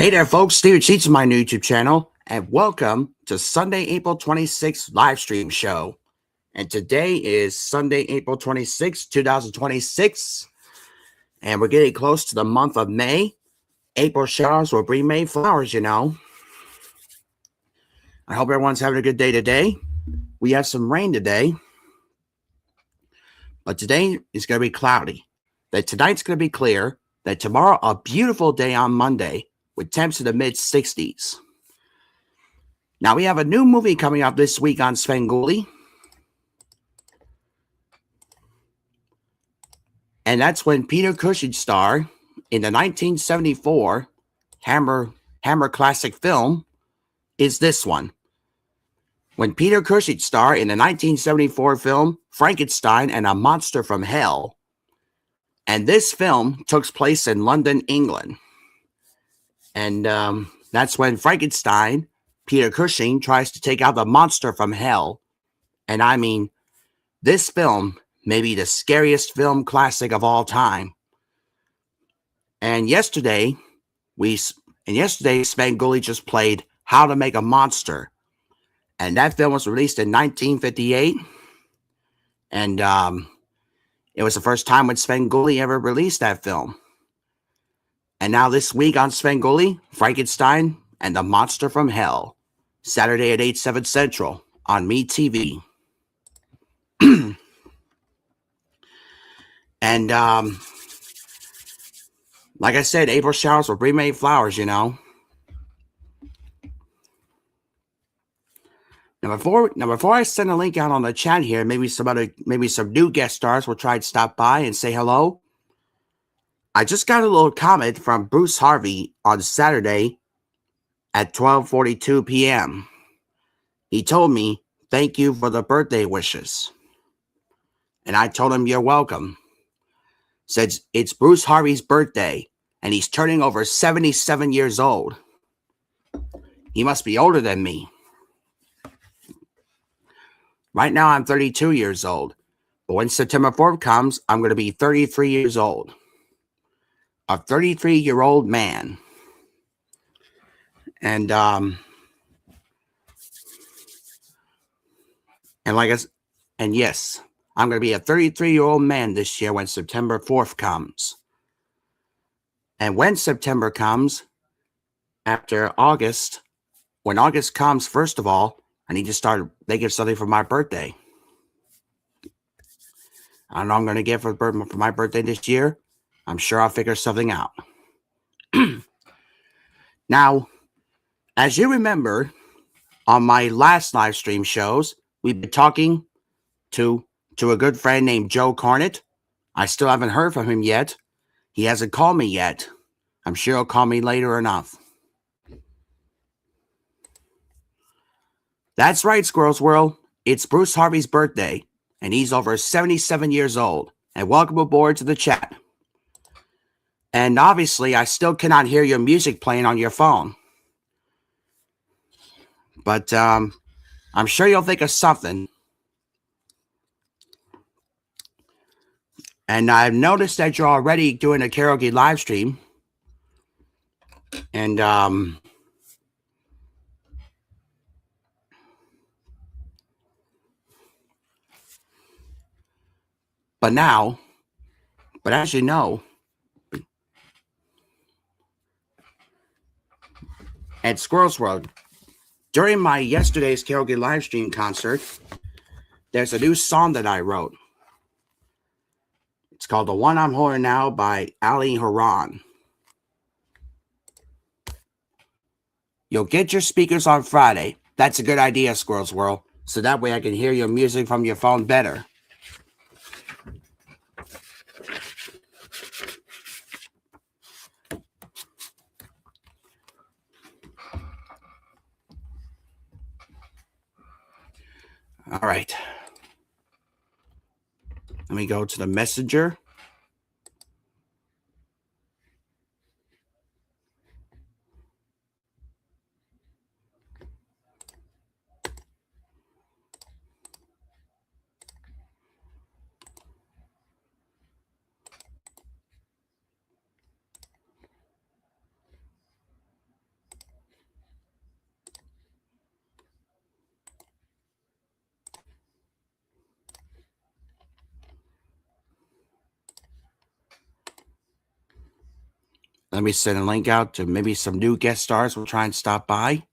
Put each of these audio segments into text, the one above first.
Hey there, folks. Steven Sheets on my new YouTube channel, and welcome to Sunday, April 26th live stream show. And today is Sunday, April 26th, 2026, and we're getting close to the month of May. April showers will bring May flowers, you know. I hope everyone's having a good day today. We have some rain today, but today is going to be cloudy. That tonight's going to be clear. That tomorrow, a beautiful day on Monday with temps in the mid-60s. Now, we have a new movie coming up this week on Svengoolie. And that's when Peter Cushing starred in the 1974 Hammer classic film is this one. When Peter Cushing starred in the 1974 film Frankenstein and a Monster from Hell. And this film took place in London, England. And that's when Frankenstein, Peter Cushing, tries to take out the monster from hell. And I mean, this film may be the scariest film classic of all time. And yesterday, Svengoolie just played How to Make a Monster. And that film was released in 1958. And it was the first time when Svengoolie ever released that film. And now this week on Svengoolie, Frankenstein and the Monster from Hell. Saturday at 8/7 Central on MeTV. And like I said, April showers will bring May flowers, you know. Now before I send a link out on the chat here, maybe some new guest stars will try to stop by and say hello. I just got a little comment from Bruce Harvey on Saturday at 12:42 p.m. He told me, "Thank you for the birthday wishes." And I told him, "You're welcome." Said it's Bruce Harvey's birthday, and he's turning over 77 years old. He must be older than me. Right now, I'm 32 years old. But when September 4th comes, I'm going to be 33 years old. A 33-year-old man. And yes, I'm going to be a 33-year-old man this year when September 4th comes. And when September comes, after August, when August comes, first of all, I need to start thinking of something for my birthday. I don't know what I'm going to get for my birthday this year. I'm sure I'll figure something out. Now, as you remember, on my last live stream shows, we've been talking to a good friend named Joe Cornett. I still haven't heard from him yet. He hasn't called me yet. I'm sure he'll call me later enough. That's right, Squirrels World. It's Bruce Harvey's birthday, and he's over 77 years old. And welcome aboard to the chat. And obviously, I still cannot hear your music playing on your phone. But I'm sure you'll think of something. And I've noticed that you're already doing a karaoke live stream. And but as you know, at Squirrels World, during my yesterday's karaoke live stream concert, there's a new song that I wrote. It's called The One I'm Holding Now by Ali Haran. You'll get your speakers on Friday. That's a good idea, Squirrels World. So that way I can hear your music from your phone better. All right. Let me go to the messenger. Let me send a link out to maybe some new guest stars will try and stop by.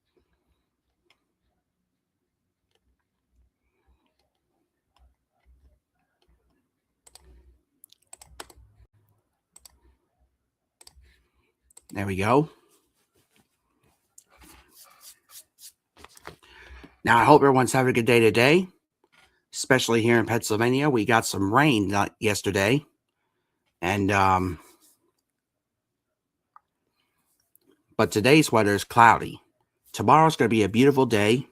There we go. Now, I hope everyone's having a good day today, especially here in Pennsylvania. We got some rain yesterday, and but today's weather is cloudy. Tomorrow's going to be a beautiful day.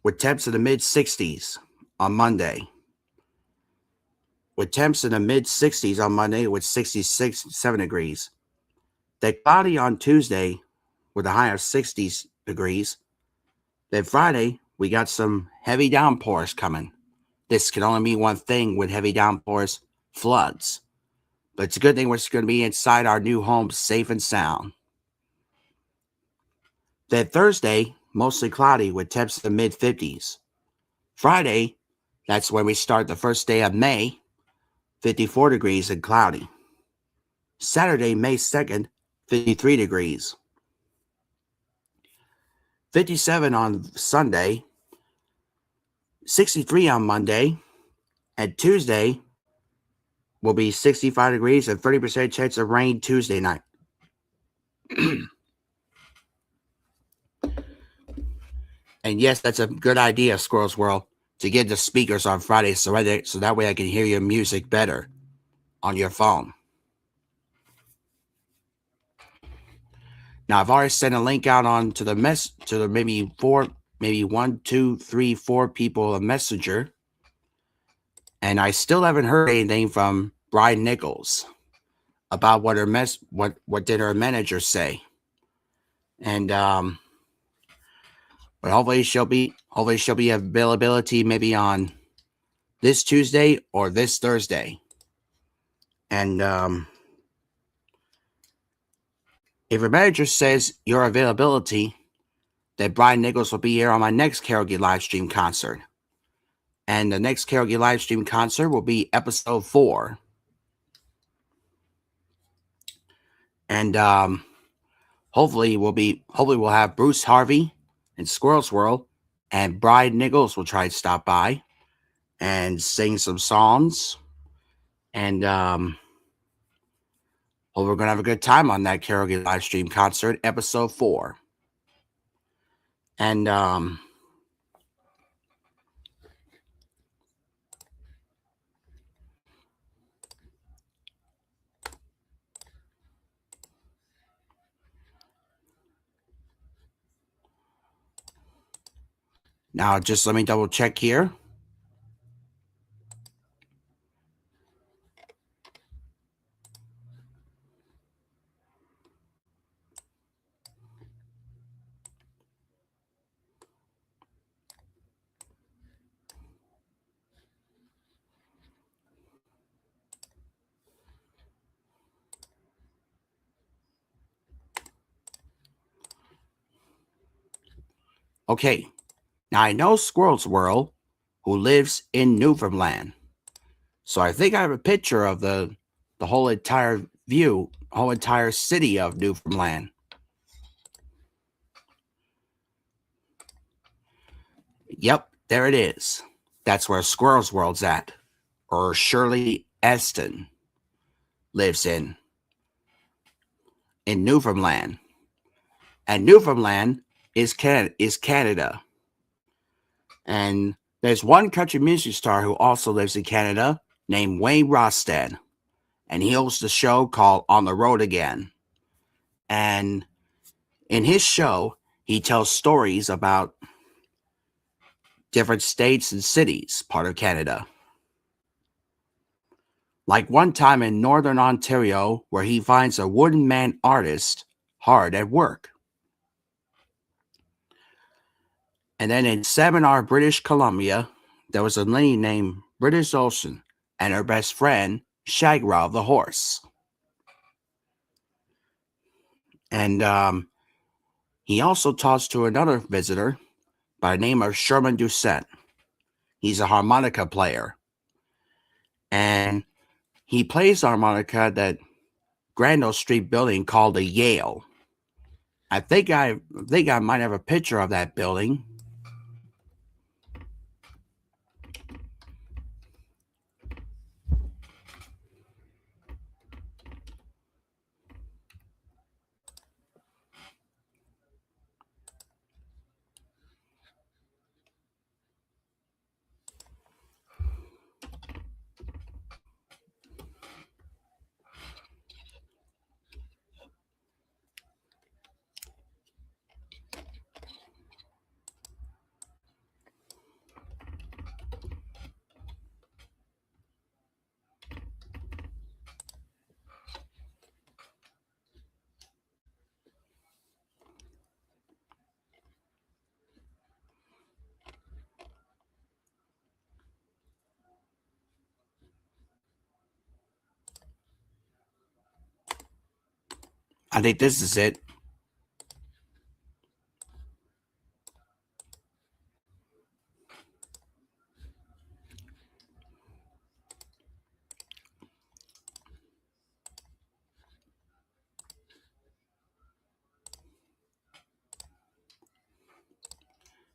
With temps in the mid-60s on Monday. With temps in the mid-60s on Monday with 7 degrees. Then cloudy on Tuesday with a high of 60 degrees. Then Friday, we got some heavy downpours coming. This can only mean one thing with heavy downpours, floods. But it's a good thing we're going to be inside our new home safe and sound. Then Thursday, mostly cloudy with temps in the mid-50s. Friday, that's when we start the first day of May, 54 degrees and cloudy. Saturday, May 2nd, 53 degrees. 57 on Sunday, 63 on Monday, and Tuesday will be 65 degrees and 30% chance of rain Tuesday night. And yes, that's a good idea, Squirrel's World, to get the speakers on Friday so that way I can hear your music better on your phone. Now, I've already sent a link out on to the maybe 1, 2, 3, 4 people a messenger. And I still haven't heard anything from Brian Nichols about what did her manager say. And but hopefully she'll be availability maybe on this Tuesday or this Thursday. And if your manager says your availability, then Brian Nichols will be here on my next karaoke live stream concert. And the next karaoke live stream concert will be episode 4. And hopefully we'll have Bruce Harvey and Squirrel's World, and Brian Nichols will try to stop by and sing some songs. And hope we're gonna have a good time on that karaoke live stream concert, episode 4. And now just let me double check here. Okay, now I know Squirrel's World, who lives in Newfoundland. So I think I have a picture of the whole entire view, whole entire city of Newfoundland. Yep, there it is. That's where Squirrel's World's at. Or Shirley Eston lives in Newfoundland. And Newfoundland is Canada. And there's one country music star who also lives in Canada named Wayne Rostad. And he hosts a show called On the Road Again. And in his show, he tells stories about different states and cities, part of Canada. Like one time in Northern Ontario, where he finds a wooden man artist hard at work. And then in Seminar, British Columbia, there was a lady named British Olsen and her best friend, Shagraw the horse. And he also talks to another visitor by the name of Sherman Doucette. He's a harmonica player. And he plays harmonica at that Granville Street building called the Yale. I think I might have a picture of that building. I think this is it.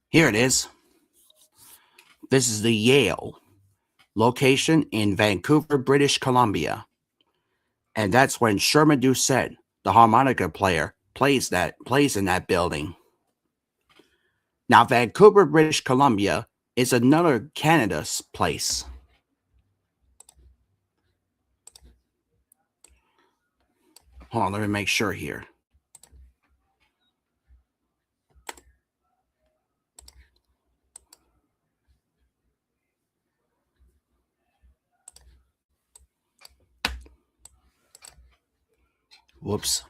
Here it is. This is the Yale. Location in Vancouver, British Columbia. And that's when Sherman Doucette, the harmonica player, plays in that building. Now, Vancouver, British Columbia is another Canada's place. Hold on, let me make sure here. Whoops.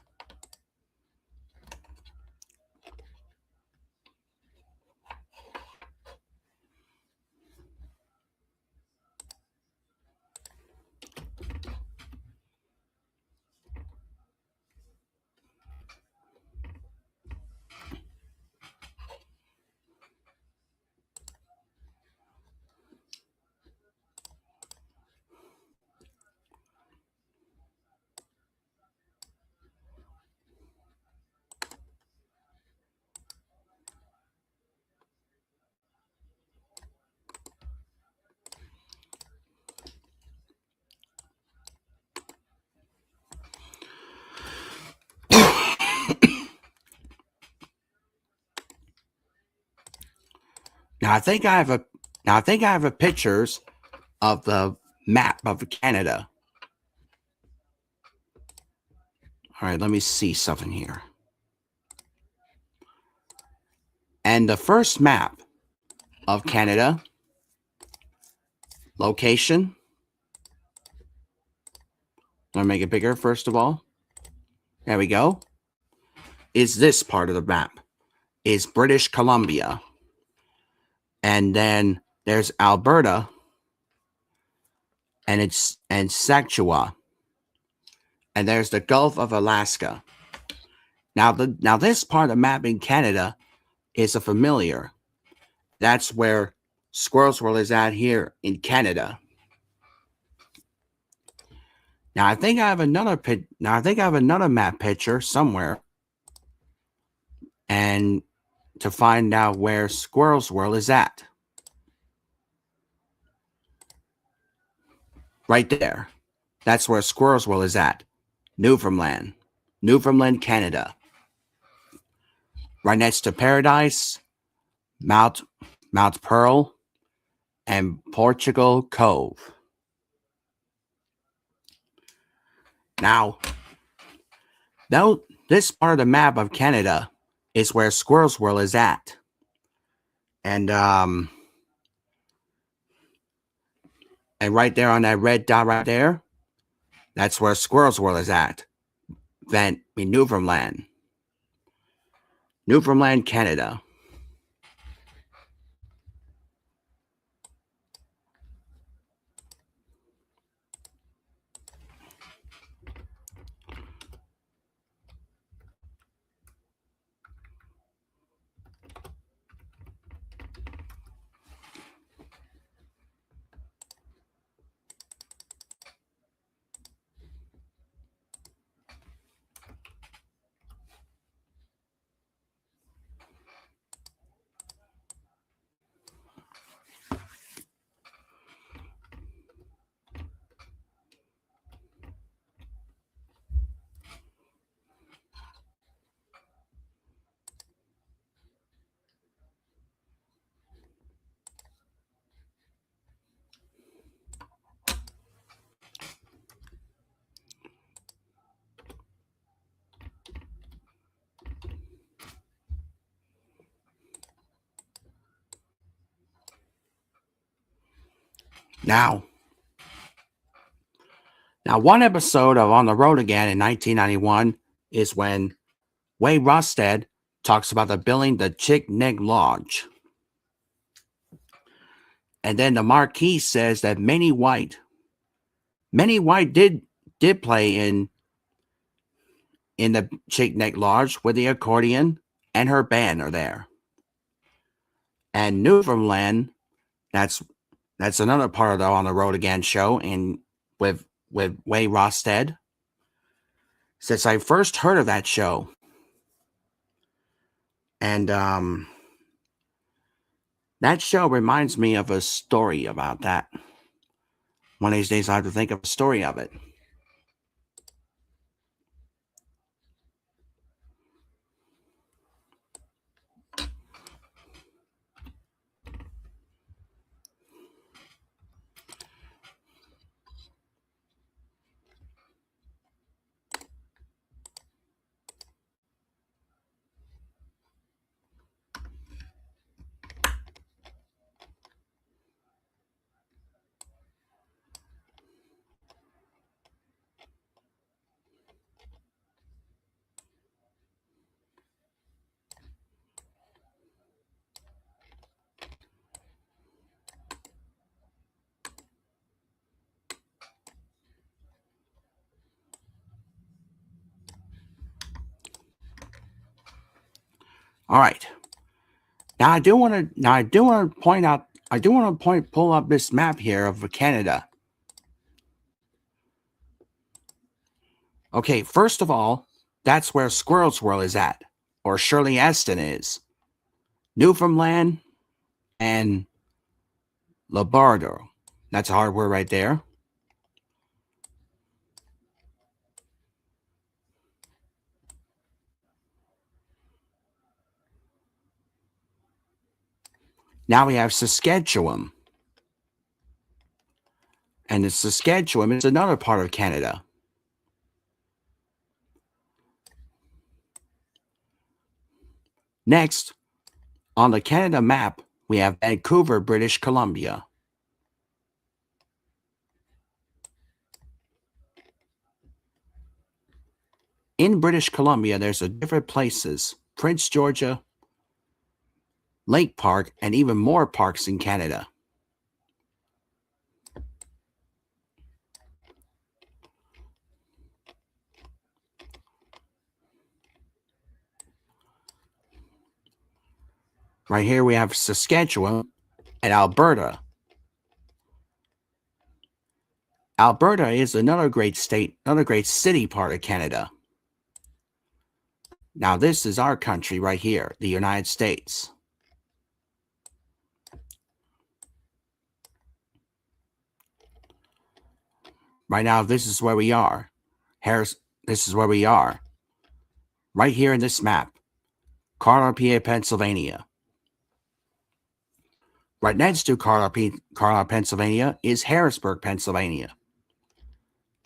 Now I think I have a pictures of the map of Canada. All right, let me see something here. And the first map of Canada, location. Let me make it bigger first of all. There we go. Is this part of the map? Is British Columbia. And then there's Alberta and Saskatchewan. And there's the Gulf of Alaska. Now this part of the map in Canada is a familiar. That's where Squirrel's World is at here in Canada. Now I think I have another map picture somewhere. And to find out where Squirrel's World is at. Right there. That's where Squirrel's World is at. Newfoundland, Canada. Right next to Paradise, Mount Pearl, and Portugal Cove. Now, this part of the map of Canada is where Squirrel's World is at. And right there on that red dot right there, that's where Squirrel's World is at. Then in Newfoundland, Canada. Now, one episode of On the Road Again in 1991 is when Way Rosted talks about the building the Chick Neck Lodge. And then the Marquis says that Minnie White did play in the Chick Neck Lodge with the accordion, and her band are there. And Newfoundland, that's another part of the On the Road Again show, and with Way Rosted. Since I first heard of that show, and that show reminds me of a story about that. One of these days, I have to think of a story of it. All right. Now I do want to point out. Pull up this map here of Canada. Okay, first of all, that's where Squirrel's World is at, or Shirley Aston is. Newfoundland and Labrador. That's a hard word right there. Now we have Saskatchewan. And the Saskatchewan is another part of Canada. Next, on the Canada map, we have Vancouver, British Columbia. In British Columbia, there's a different places, Prince Georgia, Lake Park, and even more parks in Canada. Right here we have Saskatchewan and Alberta. Alberta is another great state, another great city part of Canada. Now this is our country right here, the United States. Right now, this is where we are. This is where we are. Right here in this map. Carlisle, PA, Pennsylvania. Right next to Carlisle, Pennsylvania is Harrisburg, Pennsylvania.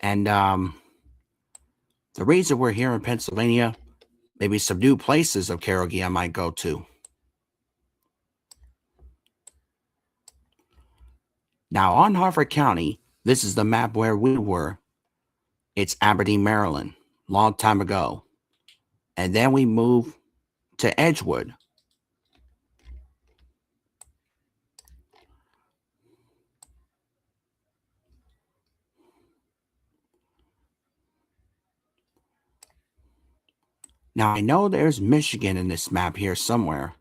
And the reason we're here in Pennsylvania, maybe some new places of karaoke I might go to. Now on Harford County, this is the map where we were. It's Aberdeen, Maryland, long time ago. And then we move to Edgewood. Now I know there's Michigan in this map here somewhere.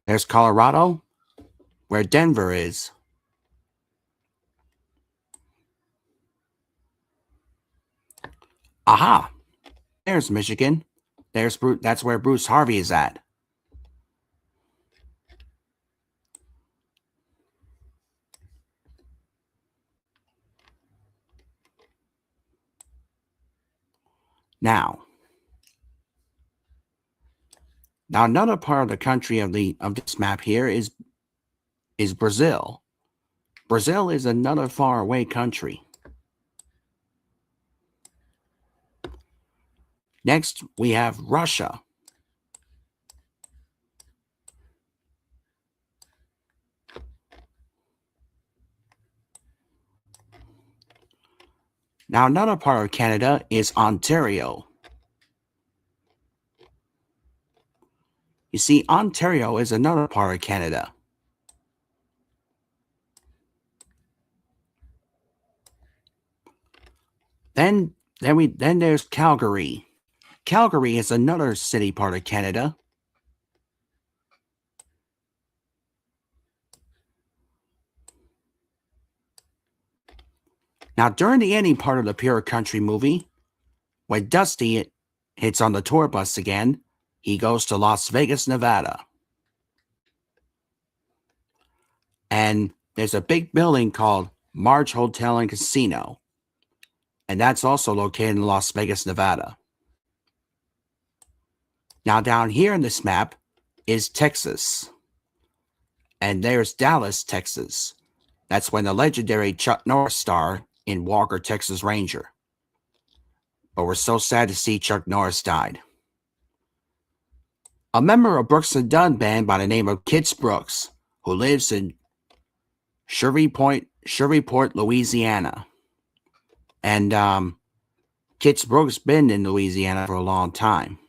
There's Colorado, where Denver is. Aha! There's Michigan. That's where Bruce Harvey is at. Now another part of the country of this map here is Brazil. Brazil is another faraway country. Next, we have Russia. Now, another part of Canada is Ontario. You see, Ontario is another part of Canada. Then there's Calgary. Calgary is another city part of Canada. Now, during the ending part of the Pure Country movie, when Dusty hits on the tour bus again, he goes to Las Vegas, Nevada. And there's a big building called March Hotel and Casino. And that's also located in Las Vegas, Nevada. Now, down here in this map is Texas. And there's Dallas, Texas. That's when the legendary Chuck Norris starred in Walker, Texas Ranger. But we're so sad to see Chuck Norris died. A member of Brooks and Dunn band by the name of Kits Brooks, who lives in Shreveport, Louisiana. And Kits Brooks been in Louisiana for a long time.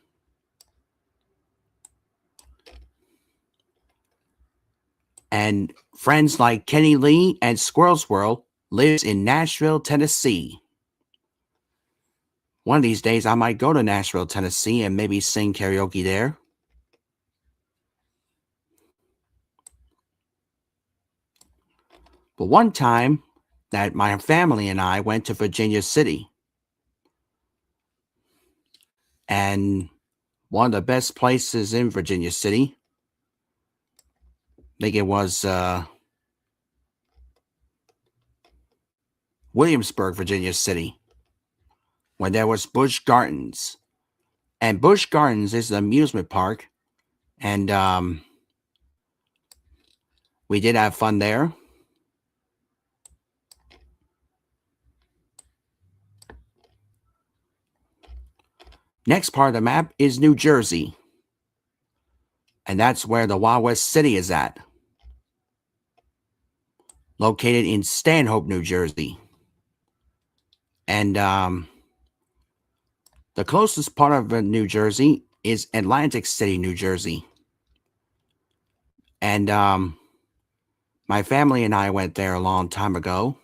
And friends like Kenny Lee and Squirrel Swirl lives in Nashville, Tennessee. One of these days I might go to Nashville, Tennessee and maybe sing karaoke there. But one time that my family and I went to Virginia City. And one of the best places in Virginia City, I think it was Williamsburg, Virginia City, when there was Busch Gardens. And Busch Gardens is an amusement park. And we did have fun there. Next part of the map is New Jersey. And that's where the Wild West City is at. Located in Stanhope, New Jersey. And the closest part of New Jersey is Atlantic City, New Jersey. And my family and I went there a long time ago.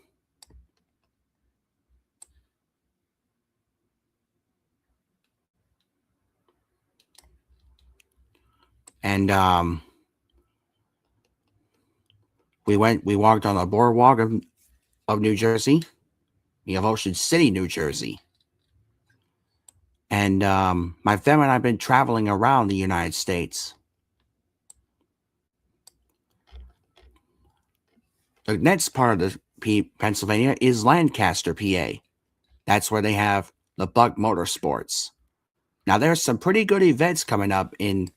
And we walked on the boardwalk of New Jersey. We have Ocean City, New Jersey. And my family and I have been traveling around the United States. The next part of the Pennsylvania is Lancaster, PA. That's where they have the Buck Motorsports. Now, there's some pretty good events coming up in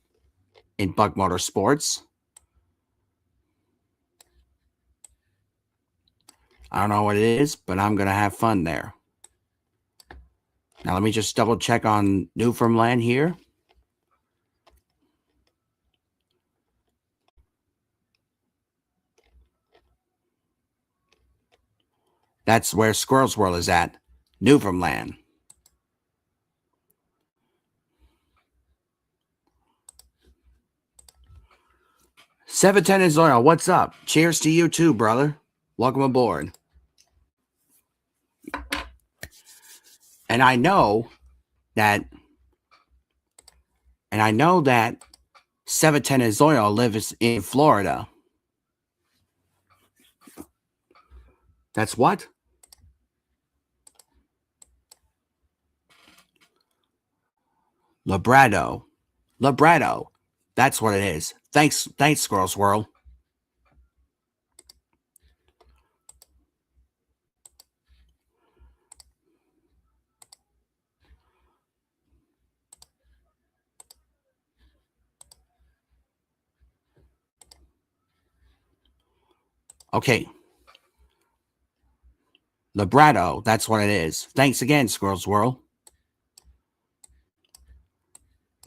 Buck Motorsports. I don't know what it is, but I'm going to have fun there. Now, let me just double check on Newfoundland here. That's where Squirrel's World is at, Newfoundland. Seven is Oil, what's up? Cheers to you too, brother. Welcome aboard. And I know that 710 is Oil lives in Florida. That's what? Labrado. That's what it is. Thanks, Squirrel Swirl. Okay. Libretto, that's what it is. Thanks again, Squirrel's World.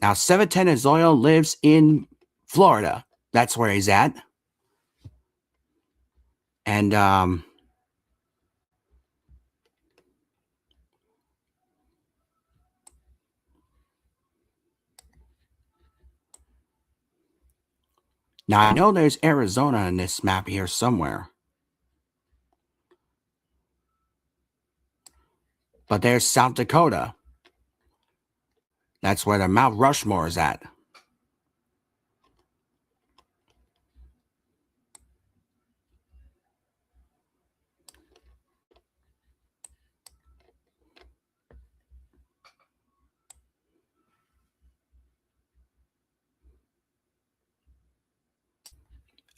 Now, 710 Azoyo lives in Florida. That's where he's at. And now I know there's Arizona in this map here somewhere. But there's South Dakota. That's where the Mount Rushmore is at.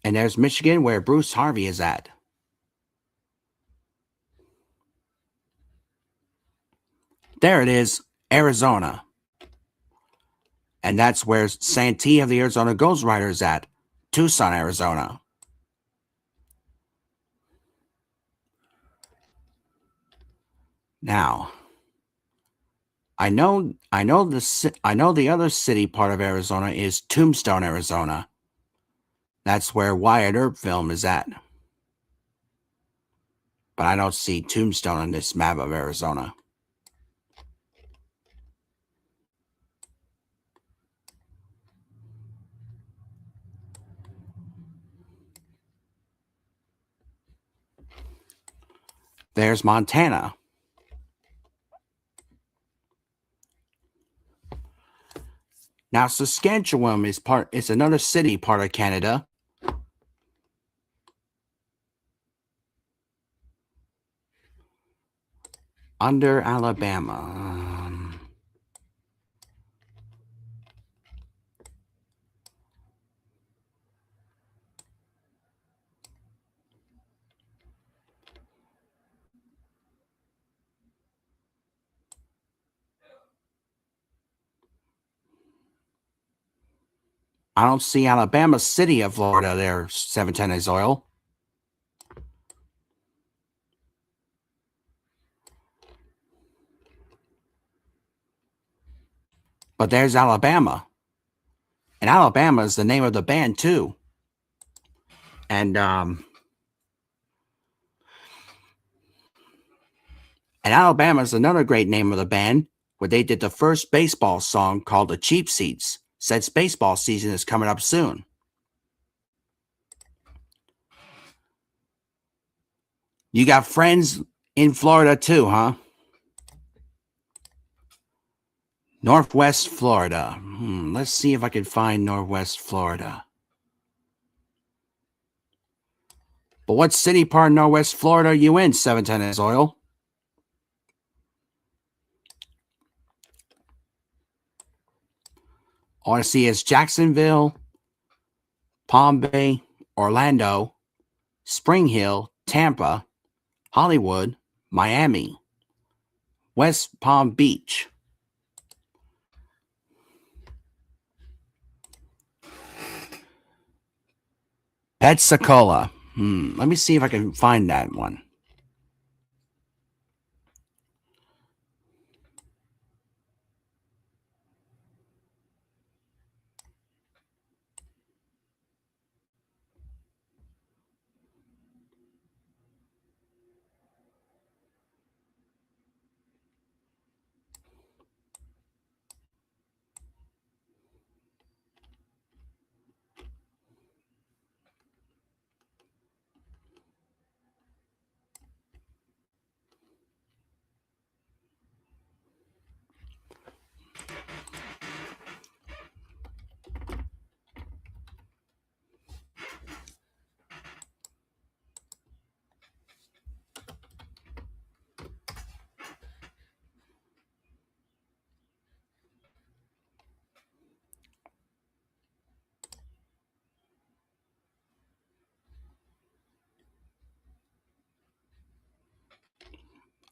And there's Michigan, where Bruce Harvey is at. There it is, Arizona. And that's where Santee of the Arizona Ghost Rider is at, Tucson, Arizona. Now, I know the other city part of Arizona is Tombstone, Arizona. That's where Wyatt Earp film is at. But I don't see Tombstone on this map of Arizona. There's Montana. Now, Saskatchewan is another city part of Canada. Under Alabama. I don't see Alabama City of Florida there, 710 is oil. But there's Alabama. And Alabama is the name of the band, too. And Alabama is another great name of the band, where they did the first baseball song called The Cheap Seats, since baseball season is coming up soon. You got friends in Florida too, huh? Northwest Florida. Let's see if I can find Northwest Florida. But what city part of Northwest Florida are you in, 710 is oil? All I see is Jacksonville, Palm Bay, Orlando, Spring Hill, Tampa, Hollywood, Miami, West Palm Beach. Pensacola. Let me see if I can find that one.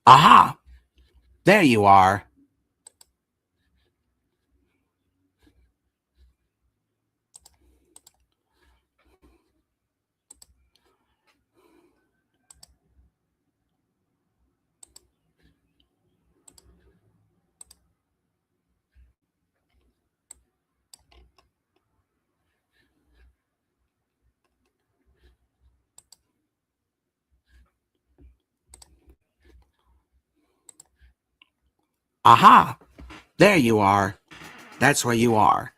Aha! There you are. Aha! There you are. That's where you are.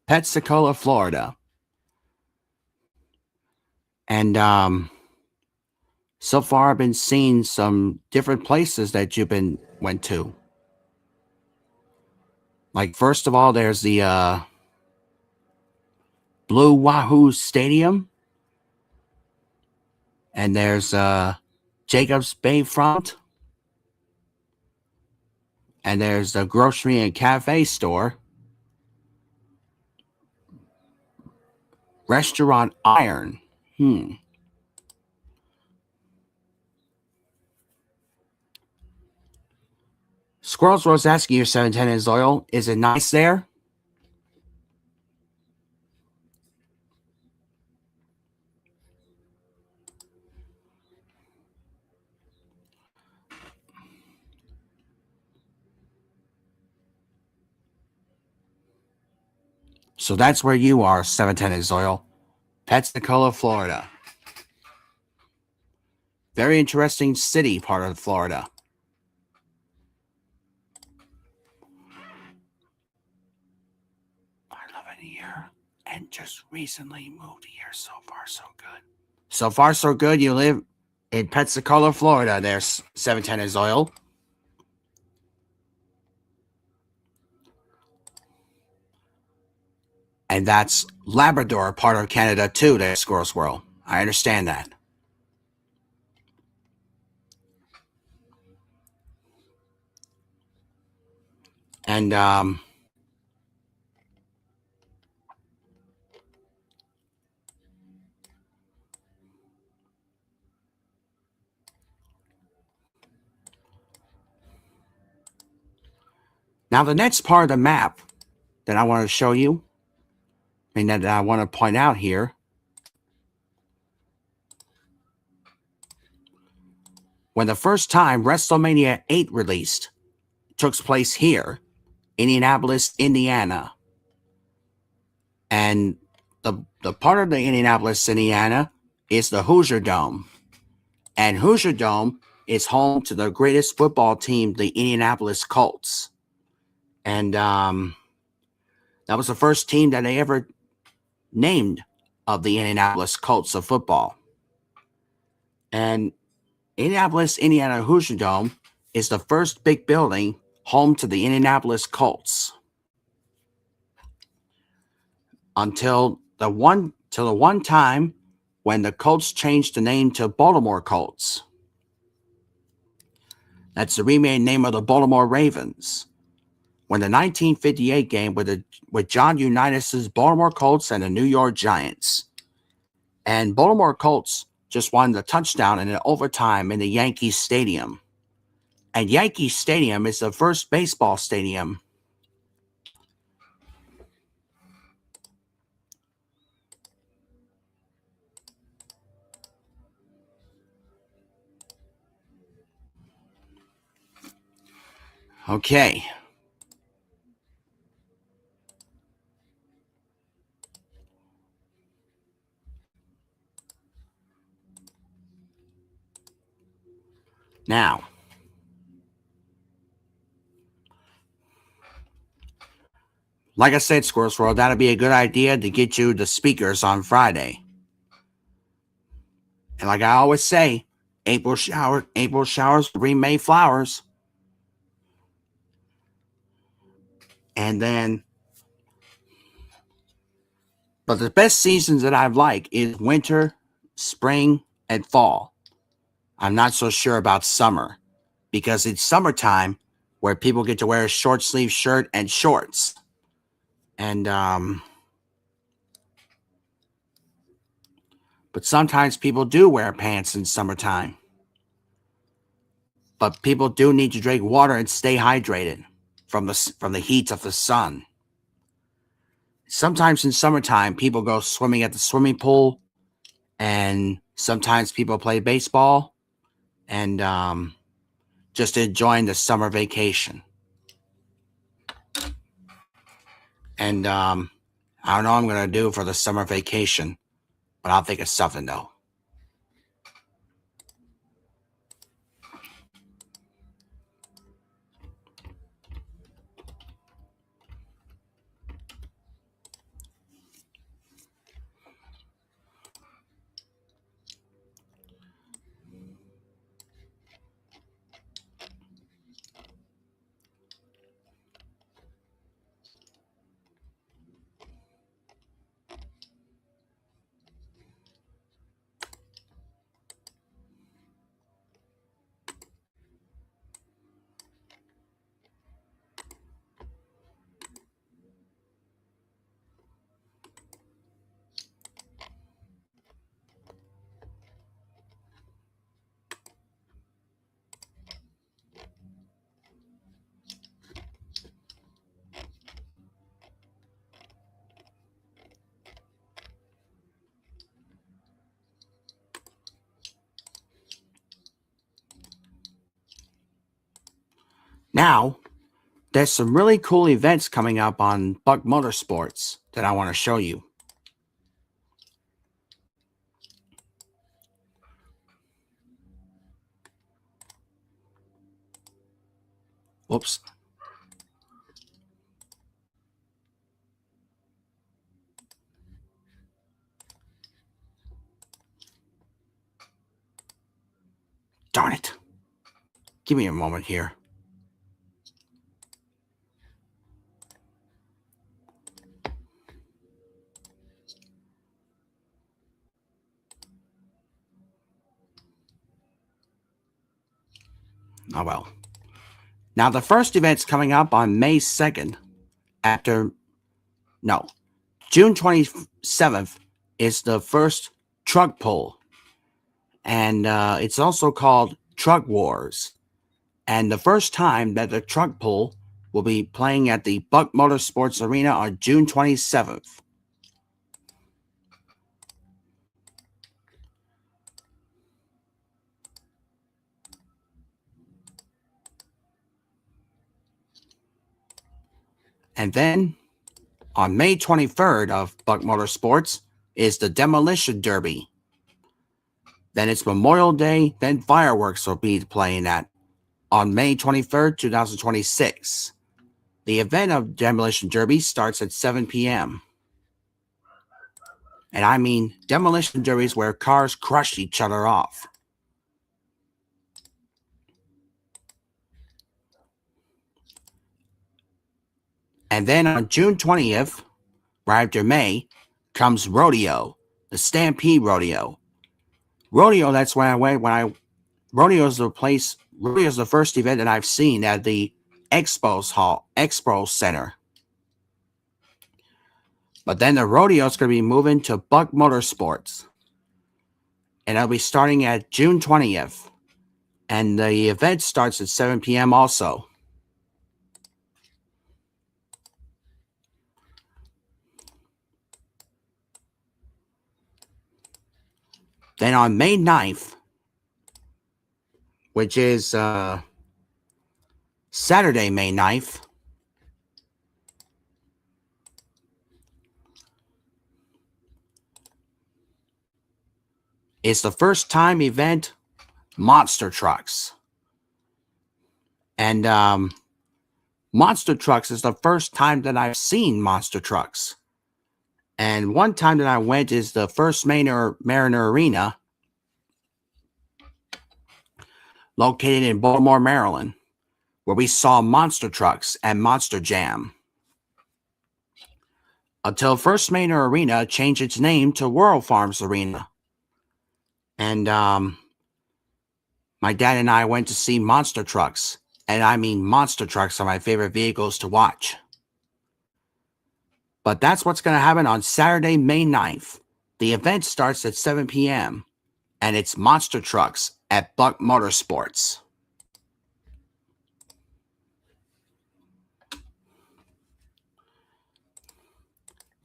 Pensacola, Florida. And so far I've been seeing some different places that you've been went to. Like, first of all, there's the Blue Wahoo Stadium. And there's Jacobs Bayfront. And there's the grocery and cafe store. Restaurant Iron. Squirrels Rose asking you, 710 is loyal. Is it nice there? So that's where you are, 710 is loyal. Pensacola, Florida. Very interesting city part of Florida. I love it here and just recently moved here. So far, so good. So far, so good. You live in Pensacola, Florida. There's 710 is loyal. And that's Labrador, part of Canada too, there's Squirrel Swirl. I understand that. And now the next part of the map that I want to show you, and that I want to point out here, when the first time WrestleMania 8 released, took place here, Indianapolis, Indiana. And the part of the Indianapolis, Indiana is the Hoosier Dome. And Hoosier Dome is home to the greatest football team, the Indianapolis Colts. And that was the first team that they ever named of the Indianapolis Colts of football. And Indianapolis, Indiana Hoosier Dome is the first big building home to the Indianapolis Colts. Until the one time when the Colts changed the name to Baltimore Colts. That's the remade name of the Baltimore Ravens. When the 1958 game with John Unitas's Baltimore Colts and the New York Giants. And Baltimore Colts just won the touchdown in an overtime in the Yankee Stadium. And Yankee Stadium is the first baseball stadium. Okay. Now, like I said, Squirrels World, that'd be a good idea to get you the speakers on Friday. And like I always say, April showers bring May flowers. And then, but the best seasons that I like is winter, spring, and fall. I'm not so sure about summer because it's summertime where people get to wear a short sleeve shirt and shorts. And but sometimes people do wear pants in summertime. But people do need to drink water and stay hydrated from the heat of the sun. Sometimes in summertime, people go swimming at the swimming pool, and sometimes people play baseball and just enjoying the summer vacation. And I don't know what I'm going to do for the summer vacation, but I'll think of something though. Now, there's some really cool events coming up on Buck Motorsports that I want to show you. Whoops. Darn it. Give me a moment here. Oh well. Now, the first event's coming up on May 2nd. June 27th is the first truck pull. And it's also called Truck Wars. And the first time that the truck pull will be playing at the Buck Motorsports Arena on June 27th. And then on May 23rd of Buck Motorsports is the Demolition Derby. Then it's Memorial Day, then fireworks will be playing at on May 23rd, 2026. The event of Demolition Derby starts at 7 p.m. And I mean demolition derbies where cars crush each other off. And then on June 20th, right after May, comes Rodeo, the Stampede Rodeo. Rodeo, that's when I went Rodeo's the first event that I've seen at the Expo Center. But then the rodeo's going to be moving to Buck Motorsports. And it'll be starting at June 20th. And the event starts at 7 p.m. also. Then on May 9th, which is Saturday, May 9th, is the first time event Monster Trucks. And Monster Trucks is the first time that I've seen Monster Trucks. And one time that I went is the First Mariner Arena, located in Baltimore, Maryland, where we saw Monster Trucks and Monster Jam. Until First Mariner Arena changed its name to World Farms Arena. And my dad and I went to see Monster Trucks. And I mean, Monster Trucks are my favorite vehicles to watch. But that's what's going to happen on Saturday, May 9th. The event starts at 7 p.m. and it's Monster Trucks at Buck Motorsports.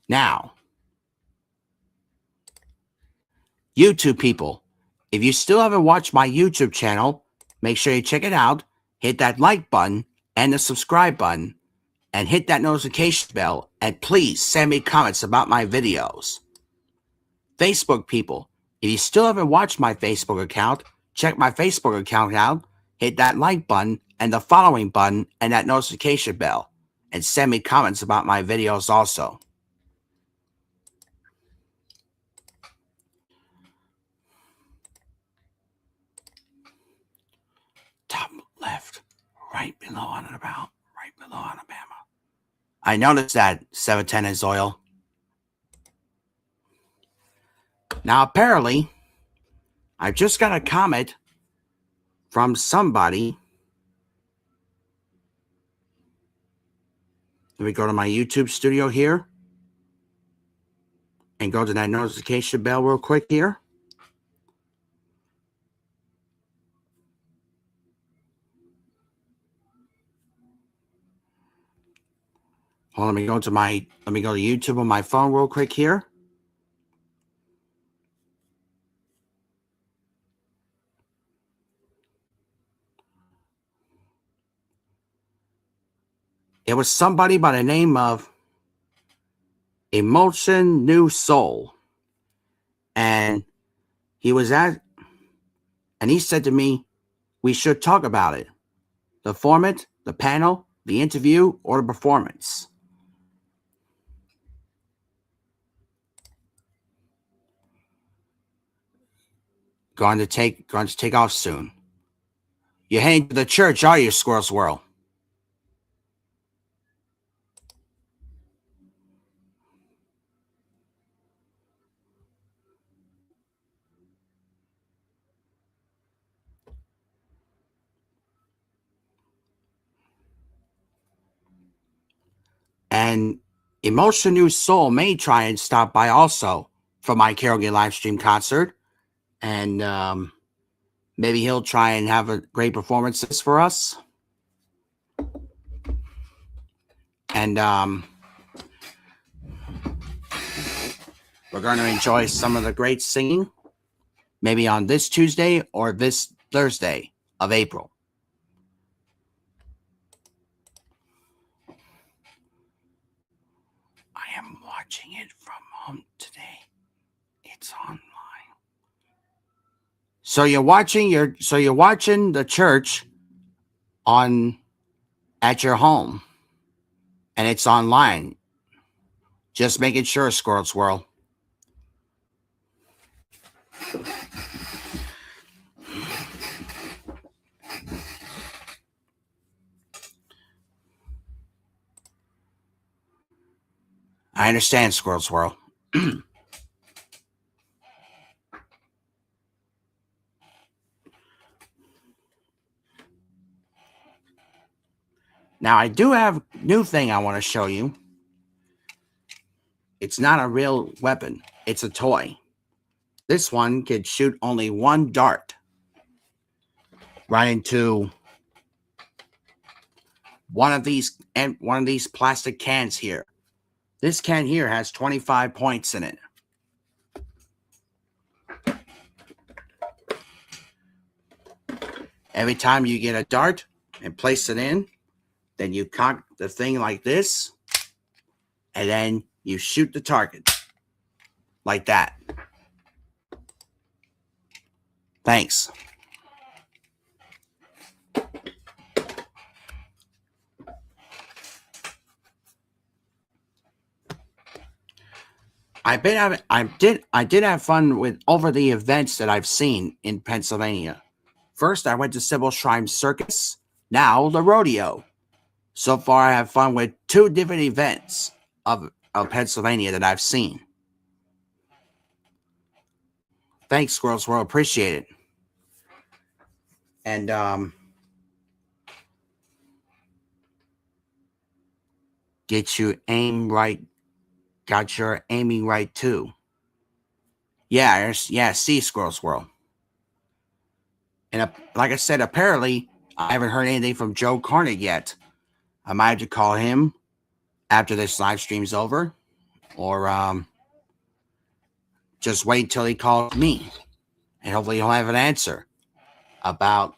Now, YouTube people, if you still haven't watched my YouTube channel, make sure you check it out, hit that like button and the subscribe button, and hit that notification bell, and please send me comments about my videos. Facebook people, if you still haven't watched my Facebook account, check my Facebook account out, hit that like button and the following button and that notification bell, and send me comments about my videos also. Top left, right below on and about, right below Alabama. I noticed that 710 is oil. Now apparently, I've just got a comment from somebody. Let me go to my YouTube studio here and go to that notification bell real quick here. Hold on, let me go to YouTube on my phone real quick here. It was somebody by the name of Emotion New Soul. And he was at, and he said to me, we should talk about it. The format, the panel, the interview, or the performance. Going to take off soon. You're heading to the church, are you, Squirrel Swirl? And Emotion New Soul may try and stop by also for my karaoke live stream concert. And maybe he'll try and have a great performances for us. And we're going to enjoy some of the great singing, maybe on this Tuesday or this Thursday of April. I am watching it from home today. It's online. So you're watching the church at your home, and it's online. Just making sure, Squirrel Swirl. I understand, Squirrel Swirl. Now, I do have a new thing I want to show you. It's not a real weapon. It's a toy. This one could shoot only one dart right into one of these plastic cans here. This can here has 25 points in it. Every time you get a dart and place it in, then you cock the thing like this, and then you shoot the target like that. Thanks. I did have fun with over the events that I've seen in Pennsylvania. First, I went to Sybil Shrine Circus. Now the rodeo. So far, I have fun with 2 different events of Pennsylvania that I've seen. Thanks, Squirrel Swirl. Appreciate it. And get you aim right. Got your aiming right too. Yeah. See, Squirrel Swirl. And like I said, apparently I haven't heard anything from Joe Carney yet. I might have to call him after this live stream's over, or just wait until he calls me, and hopefully he'll have an answer about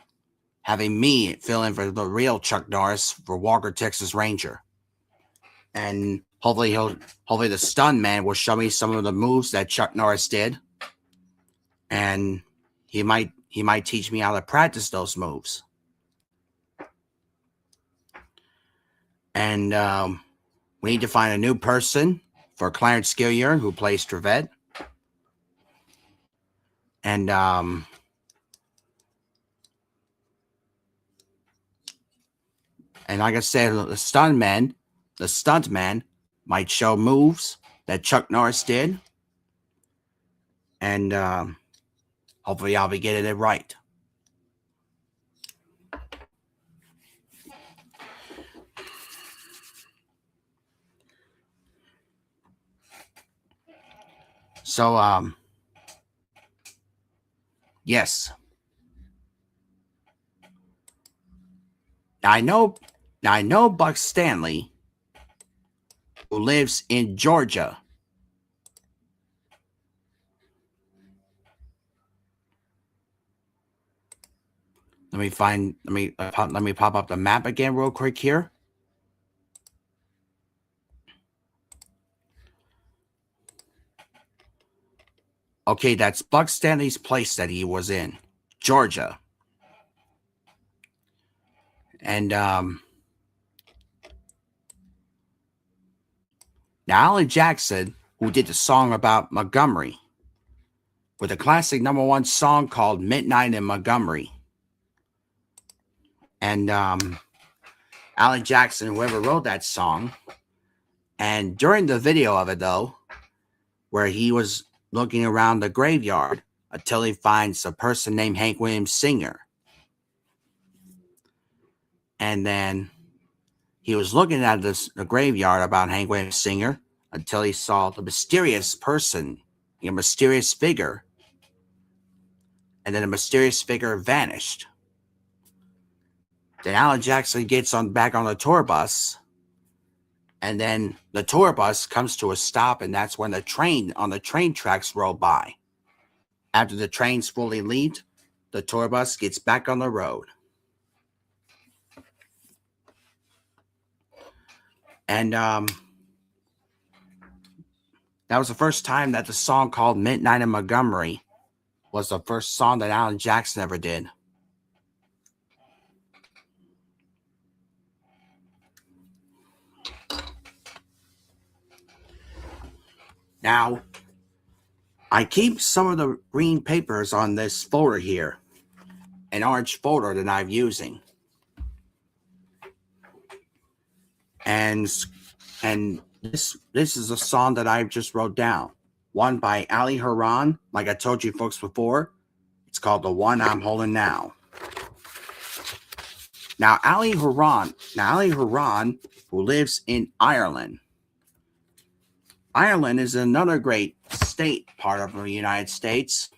having me fill in for the real Chuck Norris for Walker, Texas Ranger. And hopefully the stun man will show me some of the moves that Chuck Norris did, and he might teach me how to practice those moves. And we need to find a new person for Clarence Gillier, who plays Trevette. And like I said, the stuntman might show moves that Chuck Norris did. And hopefully I'll be getting it right. So, yes. Now I know Buck Stanley, who lives in Georgia. Let me pop up the map again real quick here. Okay, that's Buck Stanley's place that he was in, Georgia. And now Alan Jackson, who did the song about Montgomery, with a classic #1 song called Midnight in Montgomery. And Alan Jackson, whoever wrote that song, and during the video of it, though, where he was looking around the graveyard until he finds a person named Hank Williams Sr. And then he was looking at the graveyard about Hank Williams Sr. until he saw the mysterious person, a mysterious figure. And then the mysterious figure vanished. Then Alan Jackson gets back on the tour bus. And then the tour bus comes to a stop, and that's when the train tracks roll by. After the trains fully leave, the tour bus gets back on the road. And that was the first time that the song called Midnight in Montgomery was the first song that Alan Jackson ever did. Now, I keep some of the green papers on this folder here, an orange folder that I'm using. And this is a song that I just wrote down. One by Ali Haran, like I told you folks before. It's called The One I'm Holding Now. Now, Ali Haran, who lives in Ireland. Ireland is another great state part of the United States,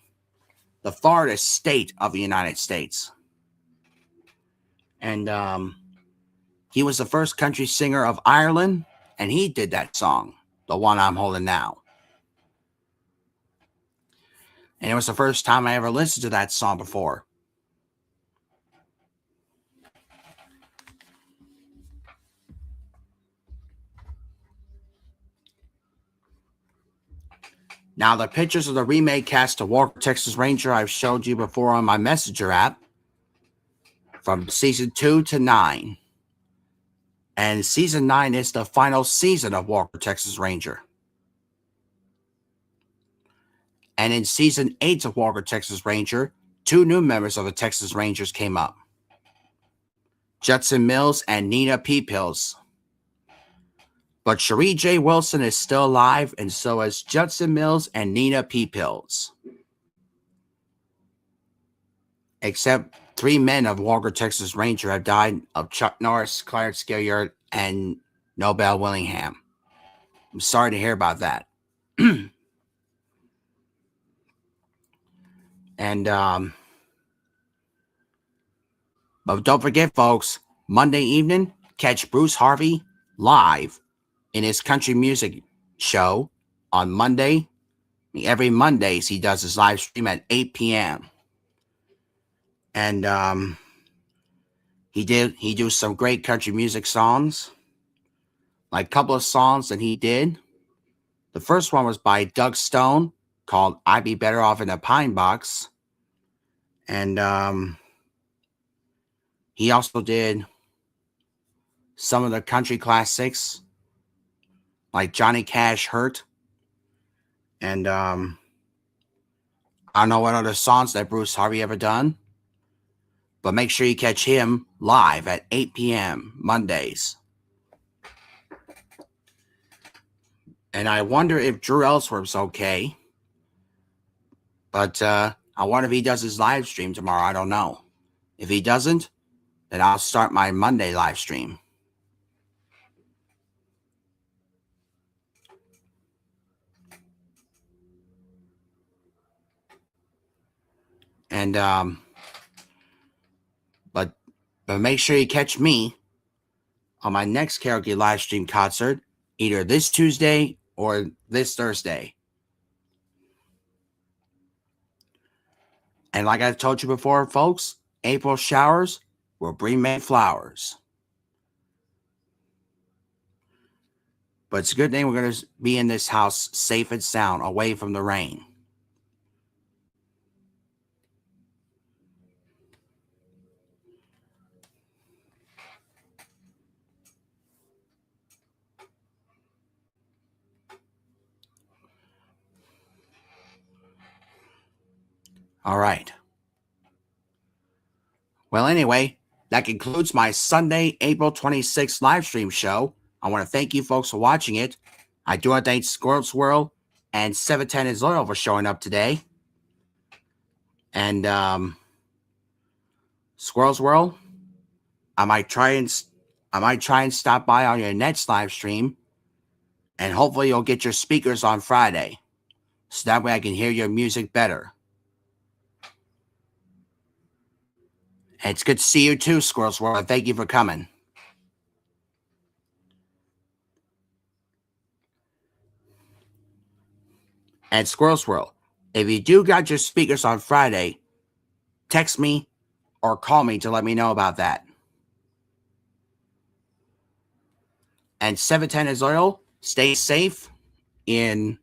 the farthest state of the United States. And he was the first country singer of Ireland, and he did that song, The One I'm Holding Now. And it was the first time I ever listened to that song before. Now, the pictures of the remake cast of Walker, Texas Ranger I've showed you before on my Messenger app from season 2 to 9. And season 9 is the final season of Walker, Texas Ranger. And in season 8 of Walker, Texas Ranger, 2 new members of the Texas Rangers came up. Judson Mills and Nina P-Pills. But Cherie J. Wilson is still alive, and so is Judson Mills and Nina P-Pills. Except 3 men of Walker, Texas Ranger have died of Chuck Norris, Clarence Gilliard, and Nobel Willingham. I'm sorry to hear about that. And but don't forget, folks, Monday evening, catch Bruce Harvey live in his country music show on Monday. Every Mondays he does his live stream at 8 p.m. And he do some great country music songs. Like a couple of songs that he did. The first one was by Doug Stone called I'd Be Better Off in a Pine Box. And he also did some of the country classics like Johnny Cash Hurt. And I don't know what other songs that Bruce Harvey ever done. But make sure you catch him live at 8 p.m. Mondays. And I wonder if Drew Ellsworth's okay. But I wonder if he does his live stream tomorrow. I don't know. If he doesn't, then I'll start my Monday live stream. And but make sure you catch me on my next karaoke live stream concert, either this Tuesday or this Thursday. And like I told you before, folks, April showers will bring May flowers. But it's a good thing we're going to be in this house safe and sound, away from the rain. All right. Well, anyway, that concludes my Sunday, April 26th live stream show. I want to thank you folks for watching it. I do want to thank Squirrel Swirl and 710 is Loyal for showing up today. And Squirrel Swirl, I might try and stop by on your next live stream, and hopefully you'll get your speakers on Friday, so that way I can hear your music better. And it's good to see you too, Squirrel Swirl, and thank you for coming. And Squirrel Swirl, if you do got your speakers on Friday, text me or call me to let me know about that. And 710 is Loyal, stay safe in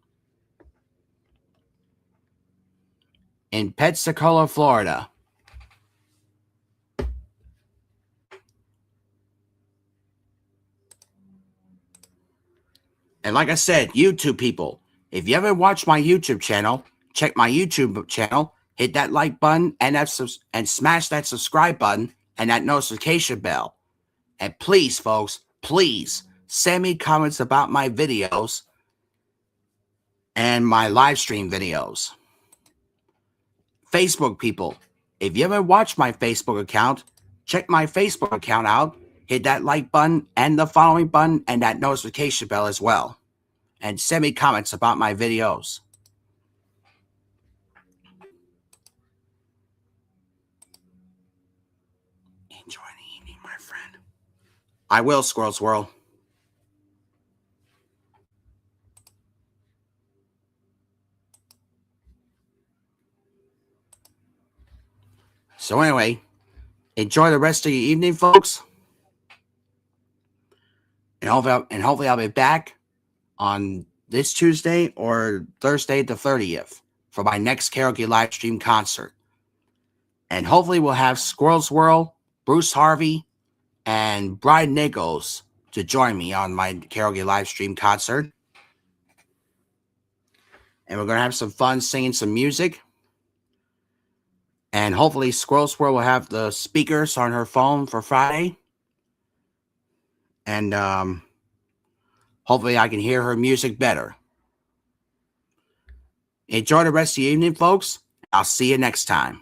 Pensacola, Florida. And like I said, YouTube people, if you haven't watched my YouTube channel, check my YouTube channel, hit that like button and smash that subscribe button and that notification bell. And please, folks, please send me comments about my videos and my live stream videos. Facebook people, if you haven't watched my Facebook account, check my Facebook account out, hit that like button and the following button and that notification bell as well. And send me comments about my videos. Enjoy the evening, my friend. I will, Squirrel Swirl. So anyway, enjoy the rest of your evening, folks. And hopefully I'll be back on this Tuesday or Thursday the 30th for my next karaoke live stream concert. And hopefully we'll have Squirrel Swirl, Bruce Harvey, and Brian Nichols to join me on my karaoke live stream concert. And we're going to have some fun singing some music. And hopefully Squirrel Swirl will have the speakers on her phone for Friday. And hopefully I can hear her music better. Enjoy the rest of the evening, folks. I'll see you next time.